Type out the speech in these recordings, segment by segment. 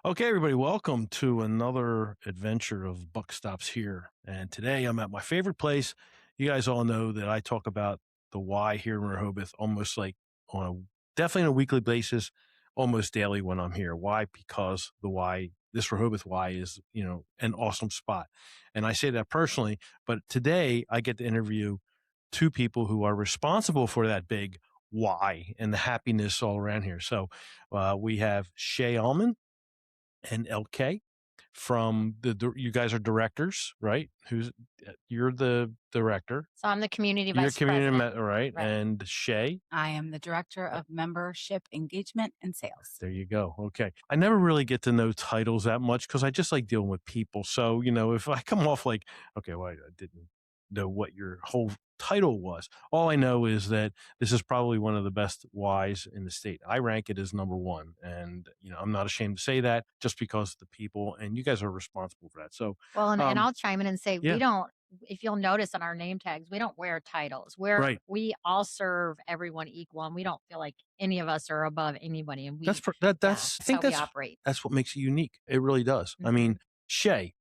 Okay, everybody, welcome to another adventure of Buck Stops Here. And today I'm at my favorite place. You guys all know that I talk about the Y here in Rehoboth almost like on a definitely on a weekly basis, almost daily when I'm here. Why? Because the Y, this Rehoboth Y is, an awesome spot. And I say that personally, but today I get to interview two people who are responsible for that big Y and the happiness all around here. So we have Shay Almond and LK from you guys are directors, right? You're the director, So I'm the community you're vice president. right? Right. And Shay, I am the Director of Membership Engagement and Sales. there you go. Okay. I never really get to know titles that much because I just like dealing with people. So, if I come off like, okay, well, I didn't know what your whole title was. All I know is that this is probably one of the best Ys in the state. I rank it as number one. And, I'm not ashamed to say that just because of the people and you guys are responsible for that. So, Well, and um, I'll chime in and say we yeah, don't. If you'll notice on our name tags, we don't wear titles. right. We all serve everyone equal, and we don't feel like any of us are above anybody. And That's, we, that's, I that's think how we operate. that's what makes it unique. It really does. I Mhm. mean, Shay,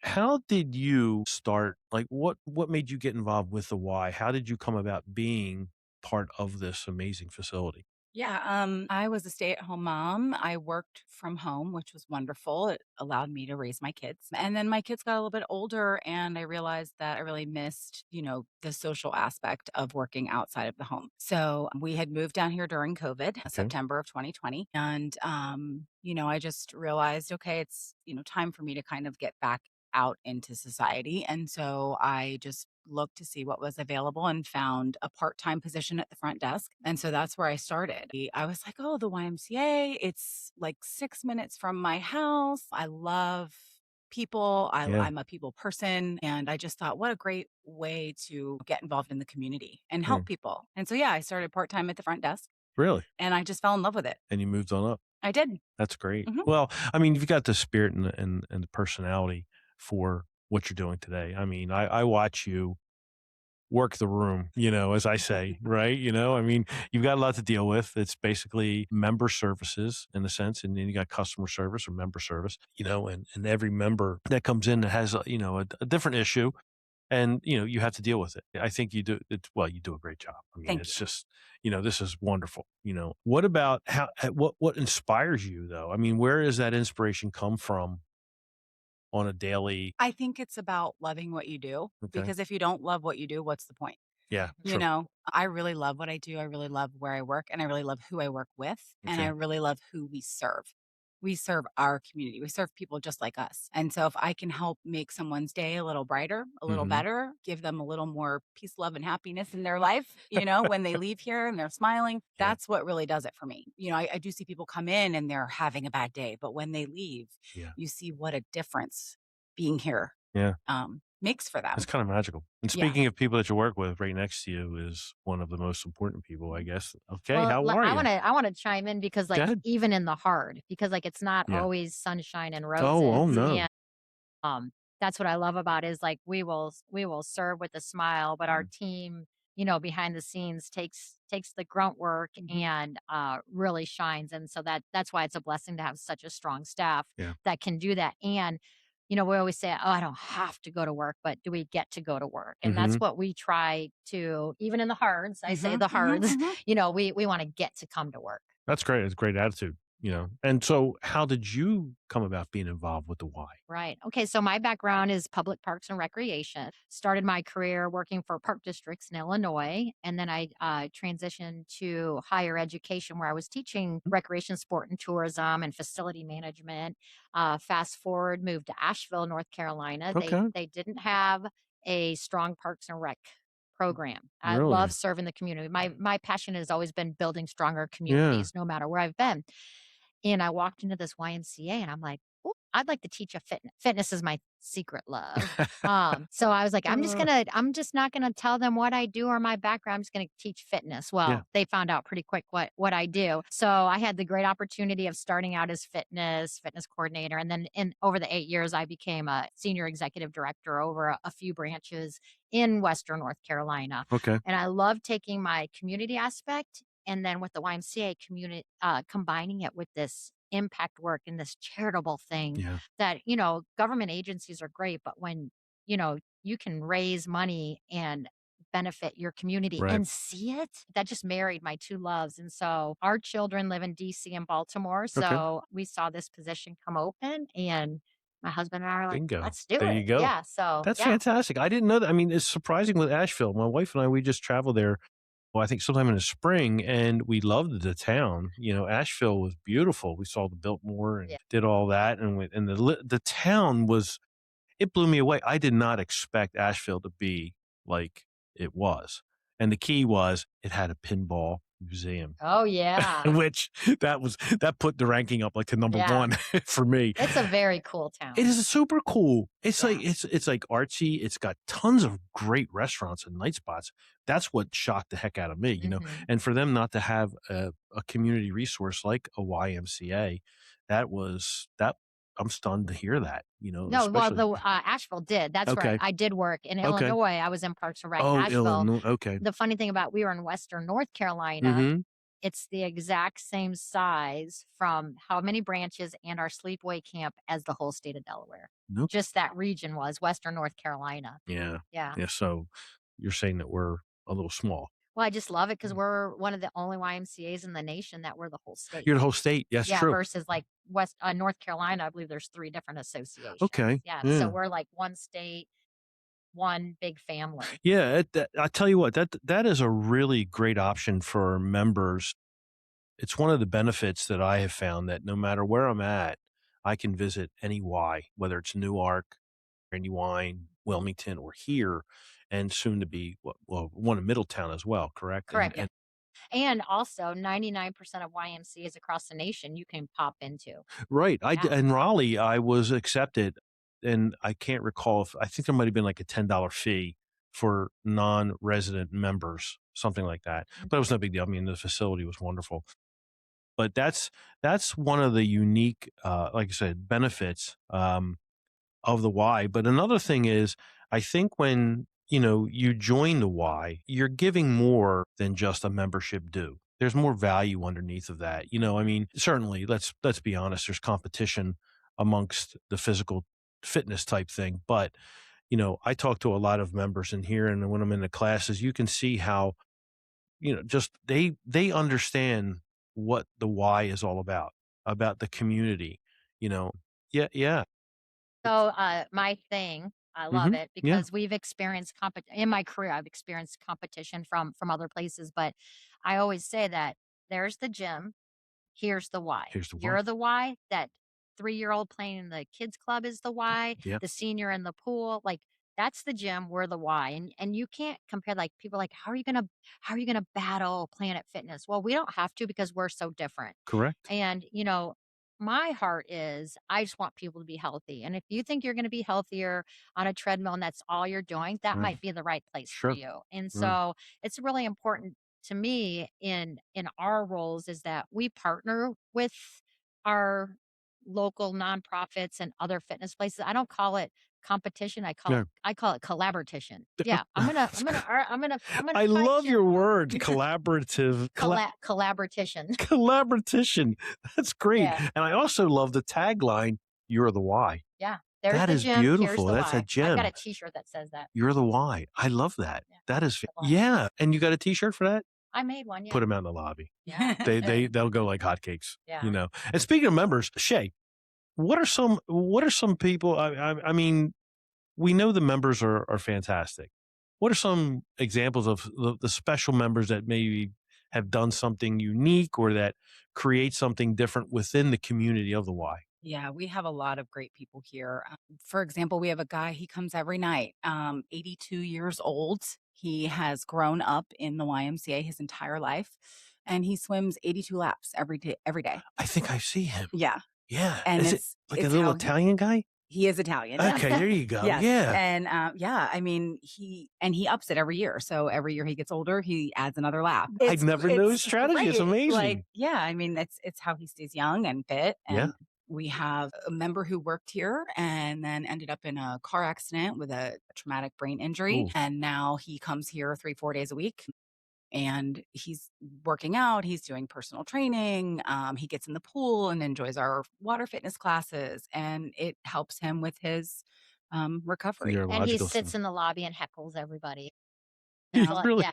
how did you start? Like, what made you get involved with the Y? How did you come about being part of this amazing facility? I was a stay-at-home mom. I worked from home, which was wonderful. It allowed me to raise my kids. And then my kids got a little bit older and I realized that I really missed, the social aspect of working outside of the home. So we had moved down here during COVID, Okay. September of 2020. And I just realized, okay, it's, time for me to kind of get back out into society. And so I just looked to see what was available and found a part-time position at the front desk. And so that's where I started. I was like, oh, the YMCA, it's like 6 minutes from my house. I love people. Yeah. I'm a people person. And I just thought, what a great way to get involved in the community and Yeah. help people. And so, yeah, I started part-time at the front desk Really? and I just fell in love with it. And you moved on up. I did. That's great. Mhm. Well, I mean, you've got the spirit and the personality for what you're doing today. I mean, I watch you work the room, as I say, right? I mean, you've got a lot to deal with. It's basically member services in a sense, and then you got customer service or member service, and every member that comes in that has, a different issue and, you have to deal with it. I think you do it. Well, you do a great job. I mean, Thank you. it's just, this is wonderful. What about what inspires you though? I mean, where does that inspiration come from on a daily? I think it's about loving what you do Okay. because if you don't love what you do, what's the point? Yeah, You true. know, I really love what I do. I really love where I work and I really love who I work with and I Okay. really love who we serve. We serve our community. We serve people just like us. And so if I can help make someone's day a little brighter, a little Hmm. better, give them a little more peace, love, and happiness in their life, when they leave here and they're smiling, Yeah. that's what really does it for me. I do see people come in and they're having a bad day, but when they leave, Yeah. you see what a difference being here Yeah. makes for It's them. kind of magical. And Yeah. speaking of people that you work with, right next to you is one of the most important people, I guess. Okay, Well, how are I you? want to I want to chime in because Go like ahead. even in the hard, because like it's not Yeah. always sunshine and Oh, roses, no. and that's what I love about is like we will serve with a smile, but our Mm. team, behind the scenes takes the grunt work Mhm. and really shines. And so that's why it's a blessing to have such a strong staff Yeah. that can do that. And we always say, "Oh, I don't have to go to work," but do we get to go to work? And that's Mhm. what we try to, even in the hards. I say Mhm, the mhm, hards. mhm. We want to get to come to work. That's great. It's a great attitude. And so how did you come about being involved with the Y? Right. Okay. So my background is public parks and recreation. Started my career working for park districts in Illinois. And then I transitioned to higher education where I was teaching Mm, recreation, sport, and tourism and facility management. Fast forward, moved to Asheville, North Carolina. They, okay. they didn't have a strong parks and rec program. I love Really? serving the community. My passion has always been building stronger Yeah. communities, no matter where I've been. And I walked into this YMCA and I'm like, "Ooh, I'd like to teach a fitness. Fitness is my secret love." So I was like, Uh, I'm just not gonna tell them what I do or my background. I'm just gonna teach fitness. yeah. Well, they found out pretty quick what I do. So I had the great opportunity of starting out as fitness coordinator. And then in over the 8 years, I became a senior executive director over a few branches in Western North Carolina. Okay. And I love taking my community aspect and then with the YMCA community, combining it with this impact work and this charitable thing Yeah. that, government agencies are great, but when, you can raise money and benefit your community Right. and see it, that just married my two loves. And so our children live in DC and Baltimore. Okay. So we saw this position come open and my husband and I are like, Bingo. let's do There it. you go. Yeah. So That's yeah. fantastic. I didn't know that. I mean, it's surprising with Asheville. My wife and I, we just traveled there. Well, I think sometime in the spring, and we loved the town. Asheville was beautiful. We saw the Biltmore and Yeah. did all that, and the town was. It blew me away. I did not expect Asheville to be like it was, and the key was it had a pinball museum. Oh yeah. Which that put the ranking up like to number Yeah. one for me. It's a very cool It town. is super cool. It's like Yeah. it's like artsy. It's got tons of great restaurants and night spots. That's what shocked the heck out of me. Mhm. And for them not to have a community resource like a YMCA, that I'm stunned to hear that. No, well, Especially the Asheville did. That's where okay, I did work in okay. Illinois. I was in Parks and Rec. Oh, Asheville. Illinois. Okay. The funny thing about we were in Western North Carolina, Mm-hmm. it's the exact same size from how many branches and our sleepaway camp as the whole state of Delaware. Nope. Just that region was Western North Carolina. Yeah. Yeah. Yeah. So you're saying that we're a little small. Well, I just love it because we're one of the only YMCAs in the nation that we're the whole state. You're the whole state. That's Yeah, true. versus like North Carolina, I believe there's 3 different associations. Okay. Yeah, so Yeah. we're like one state, one big family. Yeah, I tell you what, that is a really great option for members. It's one of the benefits that I have found that no matter where I'm at, I can visit any Y, whether it's Newark, Brandywine, Wilmington, or here, and soon to be one in Middletown as well. Correct? Correct, yeah. And also 99% of YMCAs across the nation you can pop into. Right. Yeah. In Raleigh, I was accepted, and I can't recall if I think there might have been like a $10 fee for non-resident members, something like that. But it was no big deal. I mean, the facility was wonderful. But that's one of the unique, like I said, benefits of the Y. But another thing is, I think when you join the Y, you're giving more than just a membership due. There's more value underneath of that. I mean, certainly, let's be honest. There's competition amongst the physical fitness type thing, but I talk to a lot of members in here, and when I'm in the classes, you can see how just they understand what the Y is all about the community. You know, yeah, yeah, So, my thing, I love hmm it yeah. because we've experienced in my career, I've experienced competition from other places, but I always say that there's the gym, here's the why. Here's the Y. You're the why. That 3-year-old playing in the kids club is the why. Yeah, The senior in the pool, like that's the gym. We're the why. And you can't compare. Like people are like, how are you gonna battle Planet Fitness? Well, we don't have to because we're so different. correct. And my heart is I just want people to be healthy. And if you think you're going to be healthier on a treadmill and that's all you're doing, that Right. might be the right place for Sure. you. And Right. so it's really important to me in our roles is that we partner with our local nonprofits and other fitness places. I don't call it competition. Yeah. I call it collaboration. Yeah, I'm gonna I try love to your word, collaborative, collaboratition. collaboration. That's great. Yeah. And I also love the tagline, "You're the Y." Yeah. There's That the is gym, here's beautiful. the That's a why. I've got gem. a t-shirt that says that. You're the Y. I love that. Yeah. That is, The why. yeah. And you got a T-shirt for that? I made one, yeah. Put them out in the lobby. Yeah. They'll go like hotcakes. Yeah. And speaking of members, Shay, what are some people? I mean, we know the members are fantastic. What are some examples of the special members that maybe have done something unique or that create something different within the community of the Y? Yeah, we have a lot of great people here. For example, we have a guy, he comes every night, 82 years old. He has grown up in the YMCA his entire life, and he swims 82 laps every day, every day. I think I see him. Yeah. Yeah. And Is it like a it's little how Italian guy? he is Italian. Yes. Okay, there you go. Yes. Yeah. And yeah, I mean, he ups it every year. So every year he gets older, he adds another lap. I'd never know his It's strategy. It's great. amazing. Like, yeah, I mean, it's how he stays young and fit. Yeah. And we have a member who worked here and then ended up in a car accident with a traumatic brain injury. Ooh. And now he comes here 3, 4 days a week. and he's working out, he's doing personal training, he gets in the pool and enjoys our water fitness classes, and it helps him with his recovery. And he Neurological sits stuff. in the lobby and heckles everybody. Really? Yeah.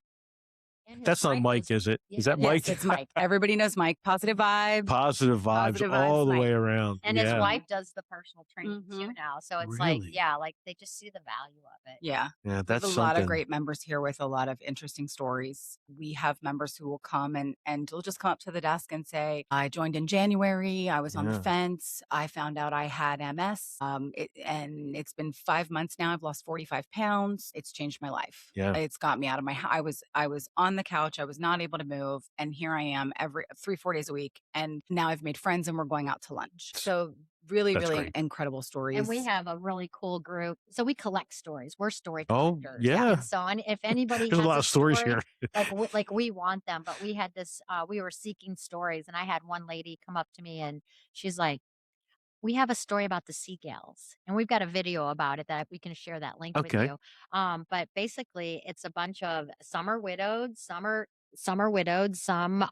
And his That's not wife Mike, was is it? yeah, Is that it is. Yes, Mike? it's Mike. Everybody knows Mike. Positive vibes. Positive vibes Positive vibes, all the Mike. way around. And his Yeah. wife does the personal training too Mhm. now. So it's like, Really? yeah, like they just see the value of it. Yeah. Yeah, We have a that's lot of something. great members here with a lot of interesting stories. We have members who will come and will just come up to the desk and say, I joined in January. I was on the Yeah. fence. I found out I had MS. And it's been 5 months now. I've lost 45 pounds. It's changed my life. Yeah. It's got me out of my I was on the couch. I was not able to move. And here I am every 3, 4 days a week. And now I've made friends and we're going out to lunch. So really, That's really great. incredible stories. And we have a really cool group. So we collect stories. We're story Oh, collectors. yeah. And so if anybody There's a has lot a of stories story, here. like we want them, but we had this, we were seeking stories. And I had one lady come up to me and she's like, we have a story about the seagulls, and we've got a video about it that we can share that link with Okay. you. But basically, it's a bunch of some are widowed, some are widowed, some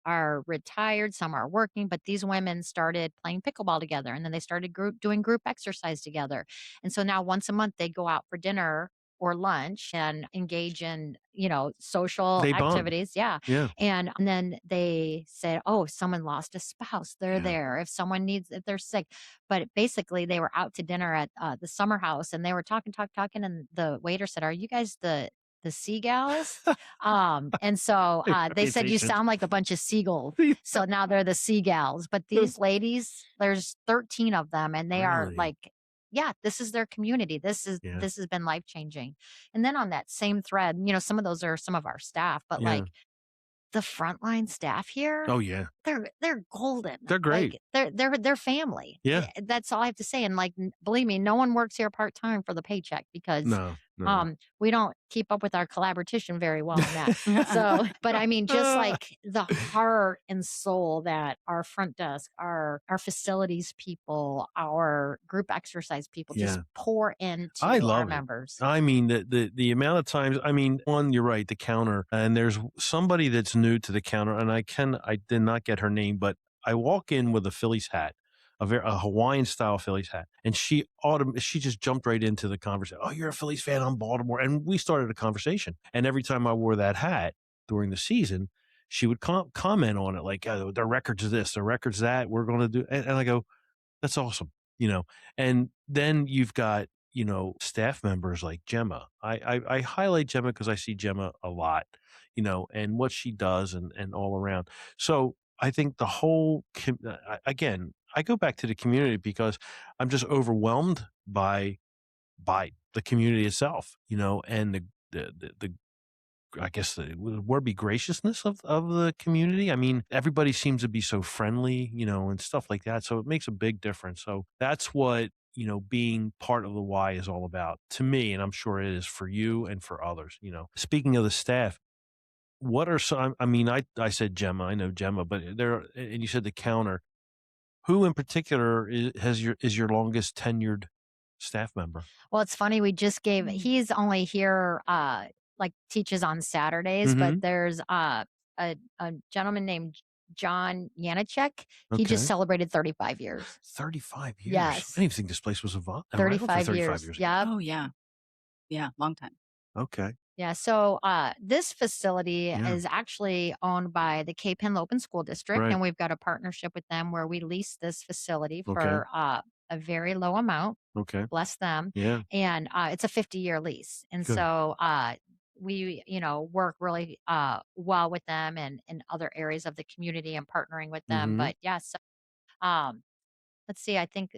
are retired, some are working. But these women started playing pickleball together, and then they started doing group exercise together. And so now once a month they go out for dinner or lunch and engage in social They bond. activities. Yeah. Yeah. And then they said, oh, if someone lost a spouse, they're Yeah. there. If they're sick. But basically, they were out to dinner at the summer house and they were talking. And the waiter said, are you guys the seagulls? And so they said, you Reputations. sound like a bunch of seagulls. So now they're the seagulls. But these ladies, there's 13 of them, and they are Really? like, yeah, this is their community. Yeah. This has been life changing. And then on that same thread, some of those are some of our staff, but Yeah. like the frontline staff here, Oh, yeah. they're golden. They're great. Like they're family. Yeah. That's all I have to say. And like, believe me, no one works here part time for the paycheck because No. we don't keep up with our collaboration very well on that. So, but I mean, just like the heart and soul that our front desk, our facilities people, our group exercise people just Yeah. pour into I our love it. members. I mean, the amount of times, I mean, one, you're right, the counter, and there's somebody that's new to the counter, and I did not get her name, but I walk in with a Phillies hat, a Hawaiian style Phillies hat, and she just jumped right into the conversation. Oh, you're a Phillies fan? I'm Baltimore, and we started a conversation. And every time I wore that hat during the season, she would comment on it like, oh, their records this, their records that. We're going to do, and I go, that's awesome, And then you've got staff members like Gemma. I highlight Gemma because I see Gemma a lot, and what she does and all around. So I think the whole again, I go back to the community because I'm just overwhelmed by the community itself, and the I guess the word be graciousness of the community. I mean, everybody seems to be so friendly, and stuff like that. So it makes a big difference. So that's what, being part of the Y is all about to me. And I'm sure it is for you and for others, Speaking of the staff, what are some, I mean, I said Gemma, I know Gemma, but and you said the counter. Who in particular is your longest tenured staff member? Well, it's funny. We just gave, he's only here, like teaches on Saturdays, but Mm-hmm. there's a gentleman named John Yanachek. He just Okay. celebrated 35 years. 35 years. I Yes. didn't even think this place was around for 35 35 years. years. Yep. Oh, yeah. Yeah, long time. Okay. Yeah. So this facility Yeah. is actually owned by the Cape Henlopen School District, Right. and we've got a partnership with them where we lease this facility Okay. for a very low amount. Okay. Bless them. Yeah. And it's a 50-year lease. And Good. so we, work really well with them and in other areas of the community and partnering with them. Mhm. But yeah, so let's see, I think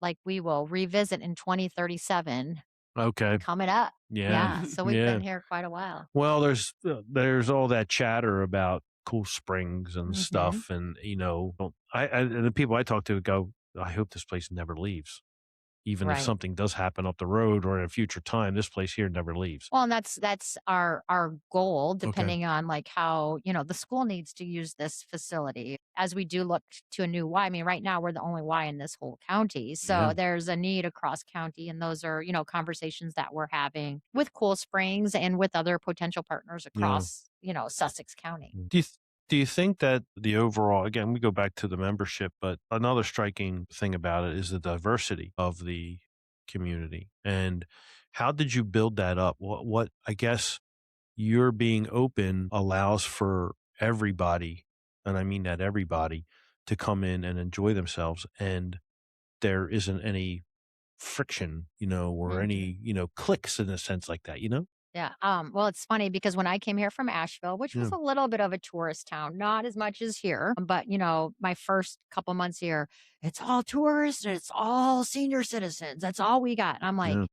like we will revisit in 2037 Okay. coming up. Yeah. Yeah. So we've Yeah. been here quite a while. Well, there's all that chatter about Cool Springs and Mhm. stuff, and I and the people I talk to go, I hope this place never leaves. Even if Right. something does happen up the road or in a future time, this place here never leaves. Well, and that's our goal, Okay. depending on like how, the school needs to use this facility as we do look to a new Y. I mean, right now we're the only Y in this whole county. So Yeah. there's a need across county. And those are, conversations that we're having with Cool Springs and with other potential partners Yeah. across Sussex County. Do you think that the overall, again, we go back to the membership, but another striking thing about it is the diversity of the community. And how did you build that up? What I guess your being open allows for everybody, and I mean that everybody, to come in and enjoy themselves. And there isn't any friction, or Mhm. any, clicks in a sense like that, you know? Yeah. Well, it's funny because when I came here from Asheville, which was Yeah. a little bit of a tourist town, not as much as here, but my first couple months here, it's all tourists, and it's all senior citizens. That's all we got. And I'm like, Yeah.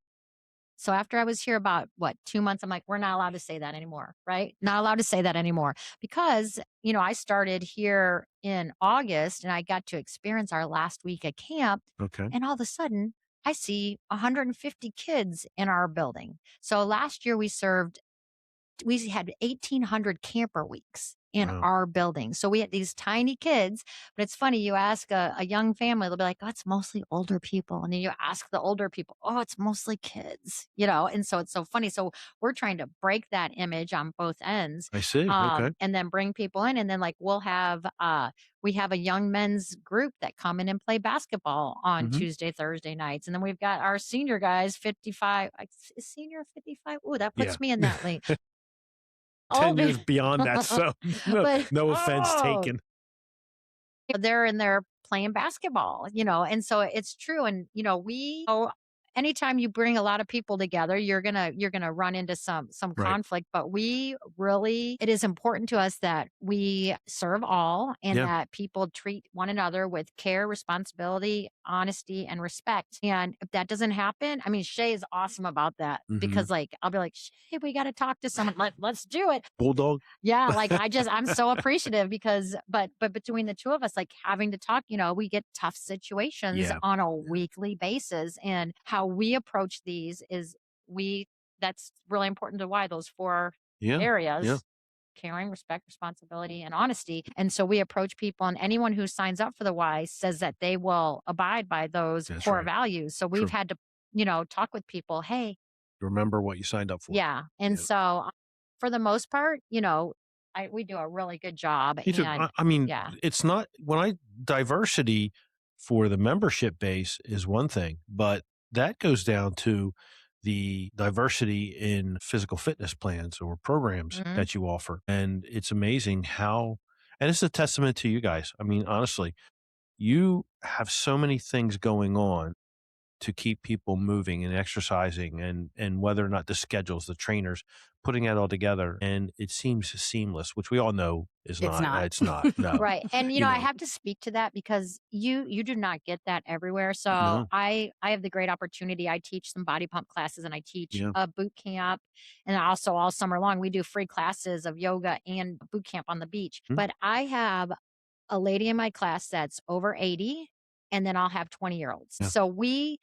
so after I was here about 2 months, I'm like, we're not allowed to say that anymore, right? Not allowed to say that anymore because, I started here in August and I got to experience our last week at camp. Okay. And all of a sudden, I see 150 kids in our building. So last year we had 1,800 camper weeks in Wow. our building. So we had these tiny kids, but it's funny. You ask a young family, they'll be like, oh, it's mostly older people. And then you ask the older people, oh, it's mostly kids, And so it's so funny. So we're trying to break that image on both ends, I see. Okay. and then bring people in. And then like we have a young men's group that come in and play basketball on Hmm. Tuesday, Thursday nights. And then we've got our senior guys, 55, is senior 55. Ooh, that Yeah. puts me in that lane. 10 Older. years beyond that. So no, But no offense taken. they're in there playing basketball, and so it's true. And, anytime you bring a lot of people together, you're gonna run into some Right. conflict. But it is important to us that we serve all and Yeah. that people treat one another with care, responsibility, honesty, and respect. And if that doesn't happen, I mean, Shay is awesome about that Hmm. because like I'll be like, Shay, we got to talk to someone. Let's do it. Bulldog. Yeah, like I'm so appreciative because but between the two of us, like having to talk, we get tough situations Yeah. on a weekly basis. And how we approach these is we that's really important to why those four Yeah. Yeah. areas: caring, respect, responsibility, and honesty. And so we approach people, and anyone who signs up for the Y says that they will abide by those That's core right. values. So we've True. had to, talk with people, hey, Remember what you signed up for. yeah. And Yeah. so for the most part, we do a really good job. Me too. And I mean, yeah. it's not when I diversity for the membership base is one thing, but that goes down to the diversity in physical fitness plans or programs Mhm. that you offer. And it's amazing how, and it's a testament to you guys. I mean, honestly, you have so many things going on to keep people moving and exercising, and whether or not the schedules, the trainers, putting that all together, and it seems seamless, which we all know is It's not. not. It's not. No. Right. And You I know. have to speak to that because you do not get that everywhere. So No. I have the great opportunity. I teach some body pump classes and I teach Yeah. a boot camp. And also all summer long we do free classes of yoga and boot camp on the beach. Mm. But I have a lady in my class that's over 80, and then I'll have 20-year-olds. Yeah. So we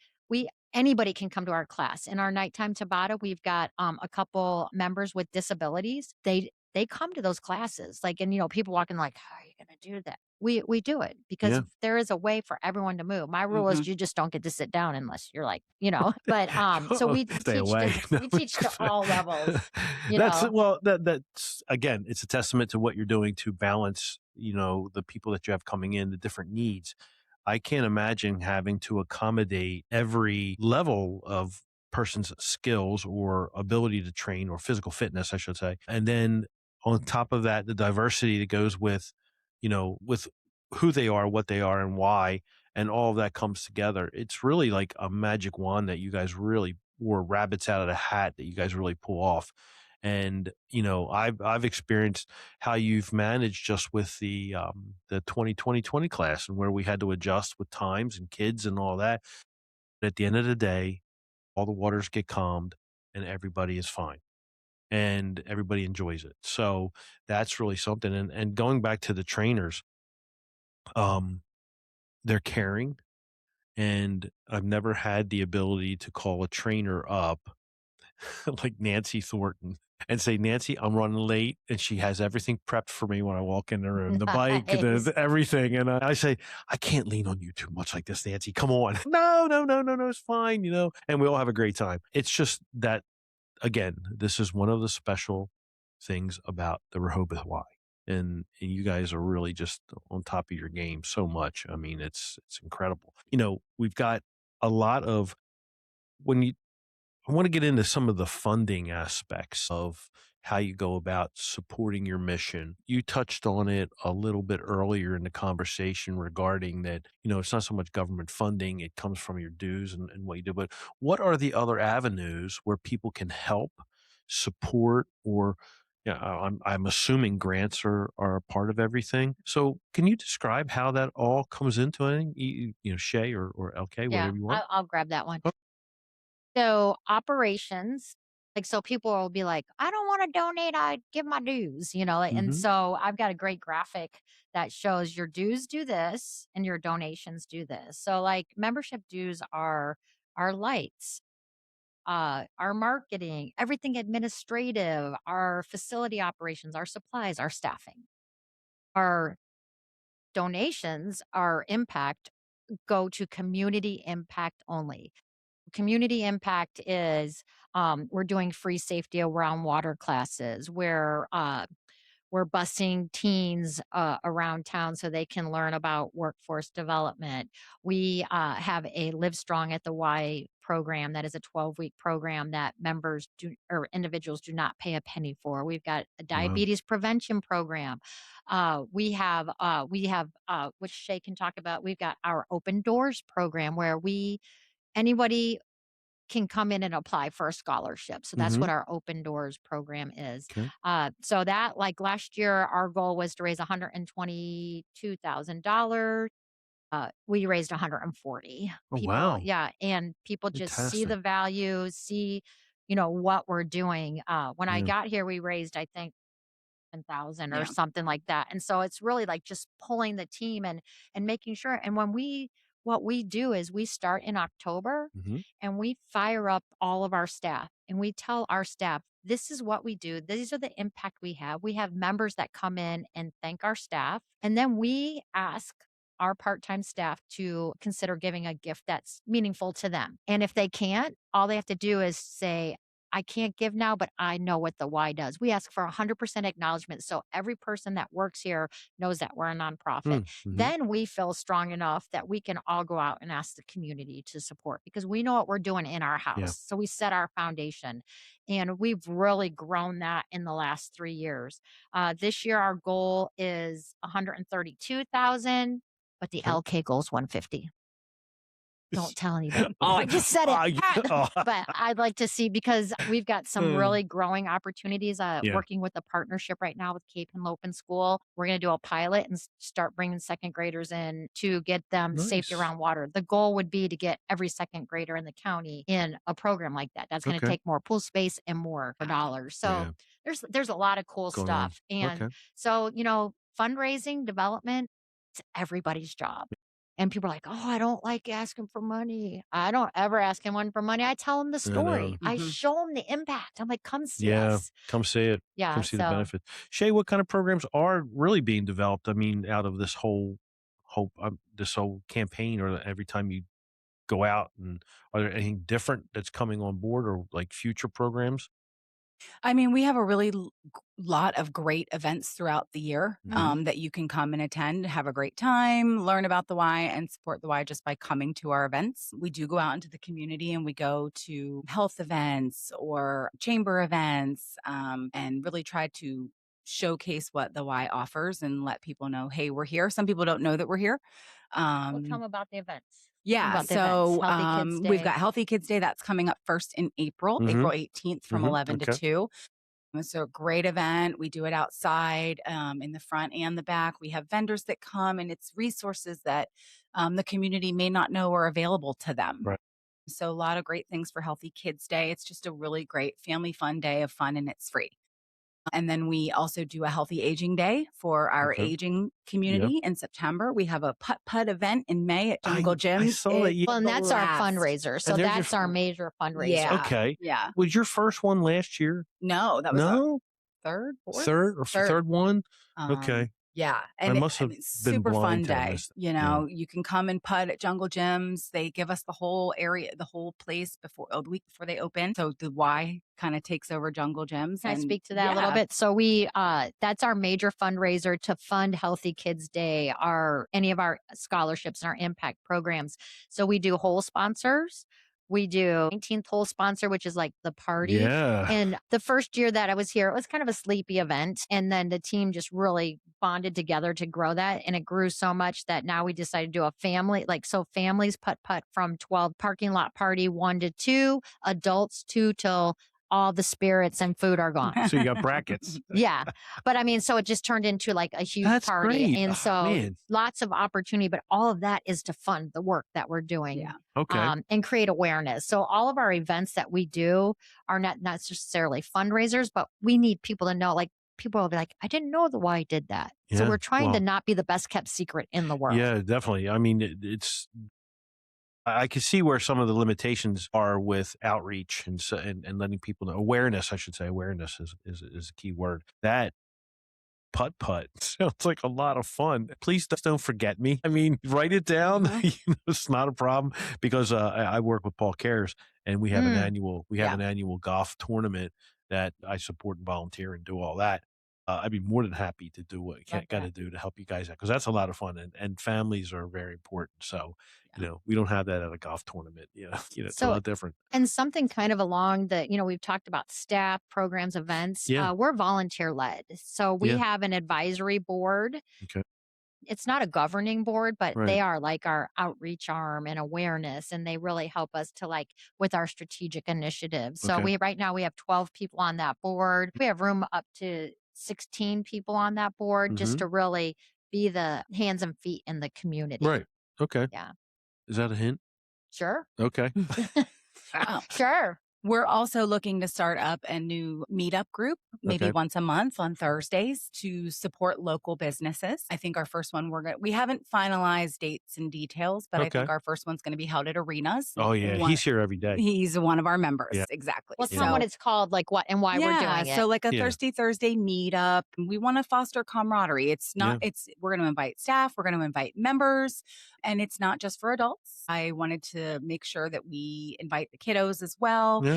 anybody can come to our class. In our nighttime Tabata, we've got a couple members with disabilities. They come to those classes. Like, and people walking like, how are you gonna do that? We do it because Yeah. there is a way for everyone to move. My rule Mhm. is you just don't get to sit down unless you're like, but so Oh, we stay teach away. to No. we teach to all levels, you That's know. well. That's again. It's a testament to what you're doing to balance. The people that you have coming in, the different needs. I can't imagine having to accommodate every level of person's skills or ability to train or physical fitness, I should say. And then on top of that, the diversity that goes with who they are, what they are, and why, and all of that comes together. It's really like a magic wand that you guys really, or rabbits out of the hat that you guys really pull off. And I've experienced how you've managed just with the 2020 class, and where we had to adjust with times and kids and all that. But at the end of the day, all the waters get calmed and everybody is fine and everybody enjoys it. So that's really something. And going back to the trainers, um, they're caring, and I've never had the ability to call a trainer up like Nancy Thornton and say, Nancy, I'm running late. And she has everything prepped for me when I walk in the room, the bike, Nice. the everything. And I say, I can't lean on you too much like this, Nancy. Come on. No, no, no, no, no. It's fine. And we all have a great time. It's just that, again, this is one of the special things about the Rehoboth Y. And you guys are really just on top of your game so much. I mean, it's incredible. We've got a lot of when you I want to get into some of the funding aspects of how you go about supporting your mission. You touched on it a little bit earlier in the conversation regarding that, it's not so much government funding, it comes from your dues and what you do. But what are the other avenues where people can help, support, or yeah, I'm assuming grants are a part of everything. So can you describe how that all comes into anything? Shay or LK, Yeah, whatever you want. I'll grab that one. Oh, So operations, like, so people will be like, I don't want to donate, I give my dues, and mm-hmm. so I've got a great graphic that shows your dues do this and your donations do this. So like membership dues are our lights, our marketing, everything administrative, our facility operations, our supplies, our staffing. Our donations, our impact go to community impact only. Community impact is we're doing free safety around water classes. We're busing teens around town so they can learn about workforce development. We have a Live Strong at the Y program that is a 12-week program that members do or individuals do not pay a penny for. We've got a Wow. diabetes prevention program. We have which Shay can talk about. We've got our Open Doors program where anybody can come in and apply for a scholarship. So that's Mm-hmm. what our Open Doors program is. Okay. So that, like last year, our goal was to raise $122,000. We raised 140. Oh, People, wow. yeah, and people just see Fantastic. the value, see, what we're doing. When I Yeah. got here, we raised, I think, 1,000 or Yeah. something like that. And so it's really like just pulling the team and making sure. And what we do is we start in October Mhm. and we fire up all of our staff and we tell our staff, this is what we do. These are the impact we have. We have members that come in and thank our staff. And then we ask our part-time staff to consider giving a gift that's meaningful to them. And if they can't, all they have to do is say, I can't give now, but I know what the Y does. We ask for 100% acknowledgement. So every person that works here knows that we're a nonprofit. Mm, mhm. Then we feel strong enough that we can all go out and ask the community to support because we know what we're doing in our Yeah. house. So we set our foundation and we've really grown that in the last 3 years. This year, our goal is 132,000, but the Okay. LK goal is 150. Don't tell anybody. Oh, I just said it. I oh, But I'd like to see because we've got some uh, really growing opportunities, yeah. working with a partnership right now with Cape and Lopen School. We're gonna do a pilot and start bringing second graders in to get them safety Nice. around water. The goal would be to get every second grader in the county in a program like that. That's gonna Okay. take more pool space and more dollars. So Yeah. there's a lot of cool Going on. stuff. And Okay. so, fundraising, development, it's everybody's job. And people are like, "Oh, I don't like asking for money." I don't ever ask anyone for money. I tell them the I know. story. I Mhm. show them the impact. I'm like, "Come see Yeah. us." Come see it. Yeah, Come see the so benefit. Shay, what kind of programs are really being developed? I mean, out of this whole campaign, or every time you go out, and are there anything different that's coming on board, or like future programs? I mean, we have a really lot of great events throughout the year Mhm. that you can come and attend, have a great time, learn about the Y, and support the Y just by coming to our events. We do go out into the community and we go to health events or chamber events and really try to showcase what the Y offers and let people know, hey, we're here. Some people don't know that we're here. well, tell Um, them about the events. Tell 'em yeah, about the events. so Healthy Kids we've Day. got Healthy Kids Day that's coming up first in April, Mhm. April 18th from Mhm. 11 to Okay. 2. It's a great event. We do it outside in the front and the back. We have vendors that come, and it's resources that the community may not know are available to them. Right. So, a lot of great things for Healthy Kids Day. It's just a really great family fun day of fun, and it's free. And then we also do a Healthy Aging Day for our Okay. aging Yeah. community in September. We have a putt putt event in May at Jungle I Gyms. saw that. It's Yeah. Well, and a that's our blast. fundraiser. So And there's your that's our major fundraiser. Yeah. okay. Yeah. Was your first one last year? No, that was a No? third, fourth, Third or third. third one? Um, Okay. Yeah. I And must have it's been super fun blind to day. miss. You Yeah. know, you can come and putt at Jungle Gyms. They give us the whole area, the whole place before the week before they open. So the Y kind of takes over Jungle Gyms. Can I And speak to that a little bit? So we that's our major fundraiser to fund Healthy Kids Day, our any of our scholarships and our impact programs. So we do whole sponsors. We do 19th hole sponsor, which is like the party. Yeah. And the first year that I was here, it was kind of a sleepy event. And then the team just really bonded together to grow that. And it grew so much that now we decided to do a family, like, so families putt from 12, parking lot party 1 to 2, adults 2 till all the spirits and food are gone. So you got brackets. Yeah. But I mean, so it just turned into like a huge That's party. great. And Oh, so man. lots of opportunity, but all of that is to fund the work that we're doing. Yeah. Okay. And create awareness. So all of our events that we do are not necessarily fundraisers, but we need people to know, like, people will be like, I didn't know the Y did that. So Yeah. we're trying to Well, not be the best kept secret in the world. yeah, definitely. I mean, it's I can see where some of the limitations are with outreach and so, and letting people know. Awareness, I should say. Awareness is a key word. That putt sounds like a lot of fun. Please don't forget me. I mean, write it down. It's not a problem because I work with Paul Cares, and we have an annual golf tournament that I support and volunteer and do all that. I'd be more than happy to do what I got to do to help you guys out, because that's a lot of fun, and families are very important. So, we don't have that at a golf tournament. It's a So, lot different. and something kind of along the, we've talked about staff, programs, events. Yeah. We're volunteer led. So we Yeah. have an advisory board. Okay. It's not a governing board, but Right. they are like our outreach arm and awareness. And they really help us to, like, with our strategic initiatives. So Okay. right now we have 12 people on that board. We have room up to 16 people on that board just to really be the hands and feet in the community. Right. Okay. Yeah. Is that a hint? Sure. Okay. Sure. We're also looking to start up a new meetup group, maybe once a month on Thursdays, to support local businesses. I think our first one we haven't finalized dates and details, but I think our first one's going to be held at arenas. Oh yeah, he's here every day. He's one of our members. Yeah. Exactly. Well, tell what it's called, like what and why we're doing it. So like a Thirsty Thursday meetup. We want to foster camaraderie. It's not, we're going to invite staff, we're going to invite members, and it's not just for adults. I wanted to make sure that we invite the kiddos as well. Yeah.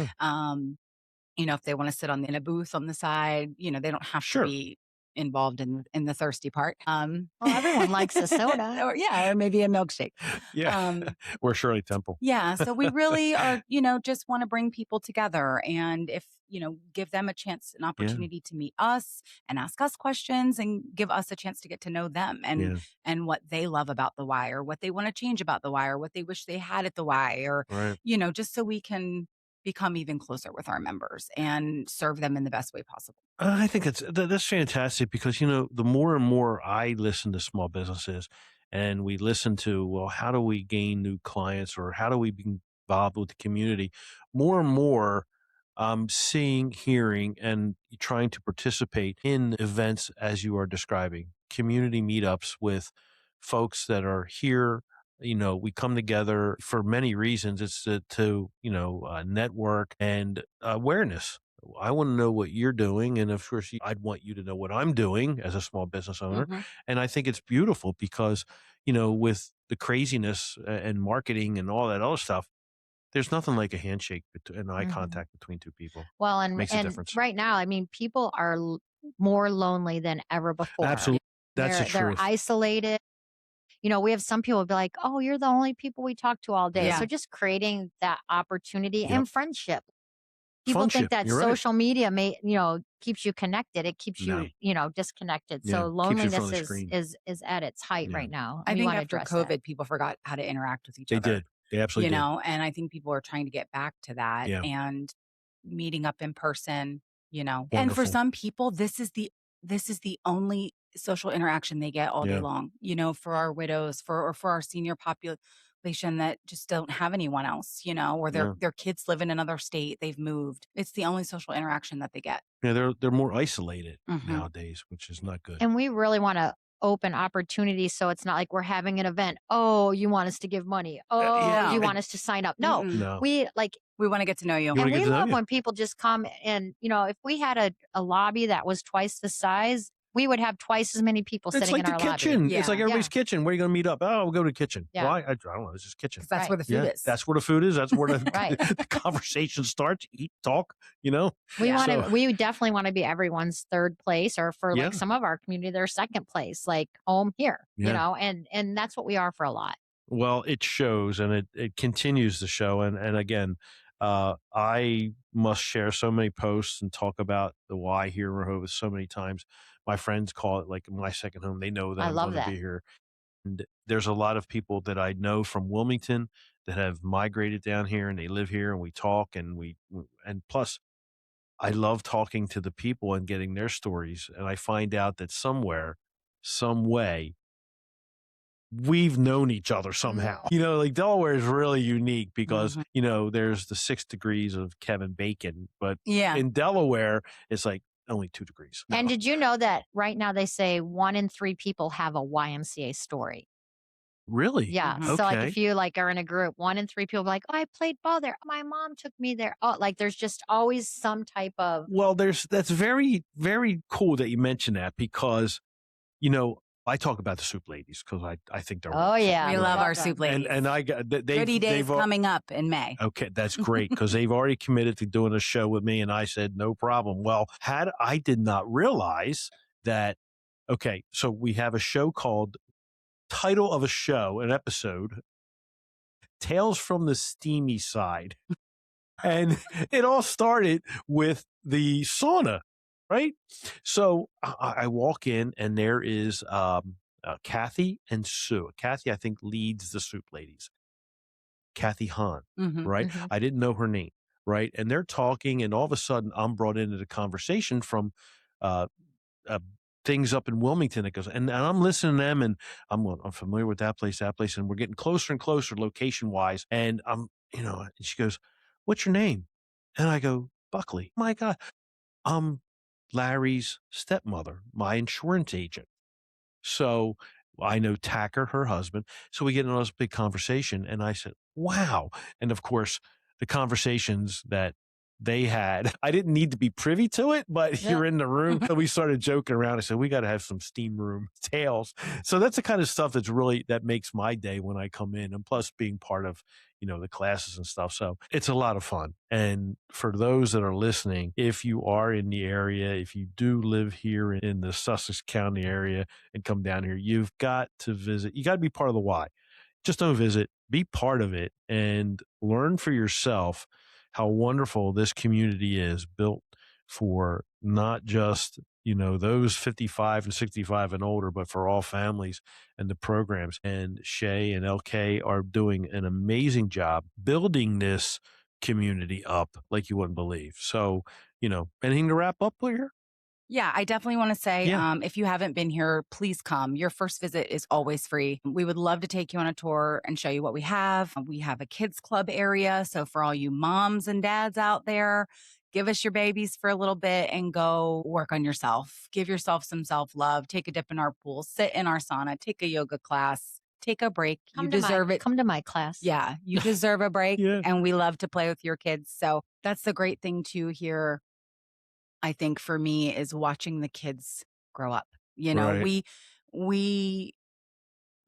If they want to sit in a booth on the side, they don't have to be involved in the thirsty part. Well, everyone likes a soda. or maybe a milkshake. Yeah. We're Shirley Temple. Yeah. So we really are, just want to bring people together, and if, give them a chance, an opportunity to meet us and ask us questions and give us a chance to get to know them and what they love about the Y, or what they want to change about the Y, or what they wish they had at the Y, or, just so we can become even closer with our members and serve them in the best way possible. I think that's fantastic, because, the more and more I listen to small businesses, and we listen to, well, how do we gain new clients, or how do we be involved with the community? More and more, seeing, hearing, and trying to participate in events as you are describing, community meetups with folks that are here. We come together for many reasons. It's to network and awareness. I want to know what you're doing. And of course, I'd want you to know what I'm doing as a small business owner. And I think it's beautiful because, with the craziness and marketing and all that other stuff, there's nothing like a handshake and eye contact between two people. Well, and makes a difference. Right now, I mean, people are more lonely than ever before. Absolutely. That's the truth. They're isolated. We have some people be like, oh, you're the only people we talk to all day. Yeah. So just creating that opportunity and friendship. People think that You're social media keeps you connected. It keeps you, disconnected. Yeah. So loneliness screen. is at its height right now. I We think wanna after address COVID, that. people forgot how to interact with each They other. did. They absolutely did. And I think people are trying to get back to that and meeting up in person, And for Wonderful. some people, this is the only social interaction they get all day long, for our widows, for our senior population that just don't have anyone else, or their kids live in another state, they've moved. It's the only social interaction that they get. Yeah, they're more isolated nowadays, which is not good. And we really want to open opportunities, so it's not like we're having an event. Oh, you want us to give money? Oh, you want us to sign up? No, No. we want to get to know you. wanna and get we to know love you. when people just come and, if we had a lobby that was twice the size, we would have twice as many people It's sitting like in the our kitchen. lobby. It's like Yeah. everybody's kitchen. Where are you going to meet up? Oh, we'll go to the kitchen. Yeah. Why? I don't know. It's just kitchen. Because that's Right. where the food Yeah, is. that's where the food is. That's where the, Right. the conversation starts. Eat, talk, you know? We Yeah. want to, So- we definitely want to be everyone's third place, or for Yeah. like some of our community, their second place, like home here, Yeah. you know, and that's what we are for a lot. Well, it shows, and it continues to show. And again, I must share so many posts and talk about the Y here in Rehoboth so many times. My friends call it like my second home. They know that I I'm love going to that. be here. And there's a lot of people that I know from Wilmington that have migrated down here, and they live here, and we talk, and and plus I love talking to the people and getting their stories. And I find out that somewhere, some way, we've known each other somehow. You know, like Delaware is really unique because, Mhm. you know, there's the 6 degrees of Kevin Bacon, but Yeah. in Delaware, it's like only 2 degrees. And No. did you know that right now they say 1 in 3 people have a YMCA story? Really? Yeah. Mhm. So like Okay. if you like are in a group, 1 in 3 people be like, oh, I played ball there. My mom took me there. Oh, like there's just always some type of Well, that's very, very cool that you mention that because, you know, I talk about the soup ladies because I think they're Oh wonderful. yeah. We love our them. soup ladies. And I got they've Goodie days they've al- coming up in May. Okay, that's great because they've already committed to doing a show with me, and I said no problem. Well, I did not realize that. Okay, so we have a show called title of a show, an episode, Tales from the Steamy Side, and it all started with the sauna, right? So I walk in, and there is Kathy and Sue. Kathy, I think, leads the soup ladies. Kathy Hahn, Mhm. right? Mhm. I didn't know her name, right? And they're talking, and all of a sudden, I'm brought into the conversation from uh, uh, things up in Wilmington. It goes, and I'm listening to them, and I'm familiar with that place, and we're getting closer and closer location wise. And and she goes, "What's your name?" And I go, "Buckley." My God, I'm Larry's stepmother, my insurance agent. So I know Tacker, her husband. So we get into this big conversation, and I said, "Wow!" And of course, the conversations that they had, I didn't need to be privy to it, but Yeah. you're in the room. So we started joking around. I said, "We got to have some steam room tales." So that's the kind of stuff that makes my day when I come in, and plus being part of the classes and stuff. So it's a lot of fun. And for those that are listening, if you are in the area, if you do live here in the Sussex County area and come down here, you've got to visit. You got to be part of the Y. Just don't visit, be part of it and learn for yourself how wonderful this community is, built for not just, those 55 and 65 and older, but for all families and the programs. And Shay and LK are doing an amazing job building this community up like you wouldn't believe. So, anything to wrap up here? Yeah, I definitely want to say, Yeah. if you haven't been here, please come. Your first visit is always free. We would love to take you on a tour and show you what we have. We have a kids club area. So for all you moms and dads out there, give us your babies for a little bit and go work on yourself. Give yourself some self-love. Take a dip in our pool, sit in our sauna, take a yoga class, take a break. You deserve it. Come to my class. Yeah, you deserve a break. Yeah. And we love to play with your kids. So that's the great thing too here. I think for me is watching the kids grow up. Right.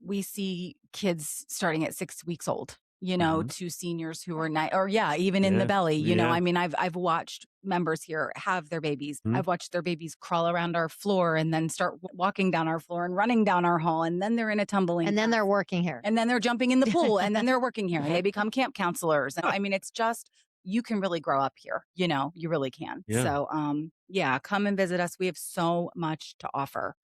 We see kids starting at 6 weeks old, Mhm. to seniors who are even in the Yeah, belly. yeah. I mean, I've watched members here have their babies. Mhm. I've watched their babies crawl around our floor and then start walking down our floor and running down our hall, and then they're in a tumbling And then bath. they're working here. And then they're jumping in the pool, and then they're working here, and they become camp counselors. And I mean, it's just, you can really grow up here. You really can. Yeah. So, come and visit us. We have so much to offer.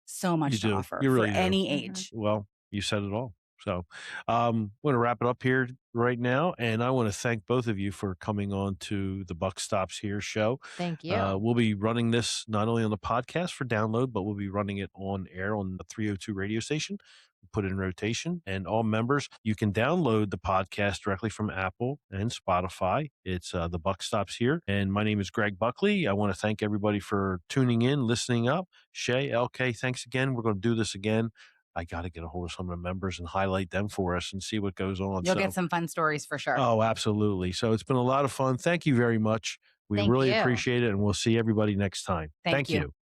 So much You to do. offer You for really do. any Mhm. age. Well, you said it all. So I'm going to wrap it up here right now. And I want to thank both of you for coming on to the Buck Stops Here show. Thank you. We'll be running this not only on the podcast for download, but we'll be running it on air on the 302 radio station. Put it in rotation, and all members, you can download the podcast directly from Apple and Spotify. It's the Buck Stops Here. And my name is Greg Buckley. I want to thank everybody for tuning in, listening up. Shay, LK, thanks again. We're going to do this again. I got to get a hold of some of the members and highlight them for us and see what goes on. You'll get some fun stories for sure. Oh, absolutely. So it's been a lot of fun. Thank you very much. We Thank really you. appreciate it. And we'll see everybody next time. Thank you. you.